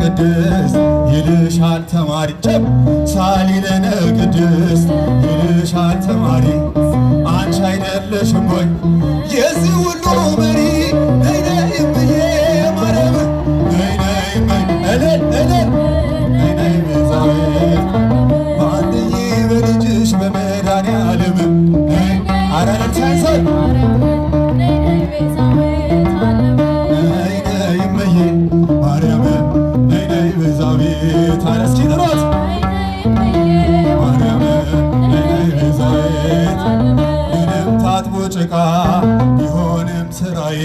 ቅድስት ይልሻል ተማሪ ሳሊለነ ቅድስት ይልሻል ተማሪ አንቺ አይደለሽም ወይ የዚህ ሁሉ መሪ ነይ ነይ እምዬ ማርያም ነይ ነይ እልል እልል ነይ ነይ ቤዛዊት በአንድዬ በልጅሽ በመድኃኔዓለም ነይ አረረን ሳይንሰል ጭቃ ቢሆንም ስራዬ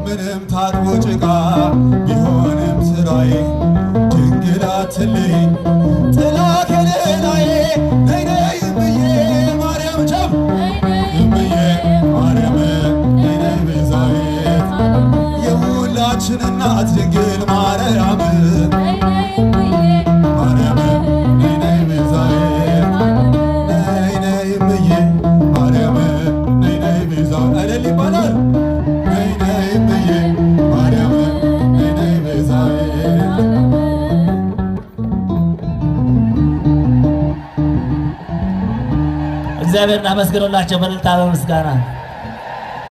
ምንም ታጥቦ ጭቃ ቢሆንም ስራዬ ድንግል አትለይኝ ጥላ ከለላዬ ነይ ነይ እምዬ ማርያም ቸም እምዬ ማርያም ነይ ነይ ቤዛዊት የሁላችን እናት ድንግል ማርያም ማርያም ነይ ነይ ቤዛዊት ነይ ነይ እምዬ ማርያም እልል ይባላል ነይ ነይ እምዬ ማርያም ነይ ነይ ቤዛዊት እግዚአብሔርን አመስግኑላቸው በእልልታ በምስጋና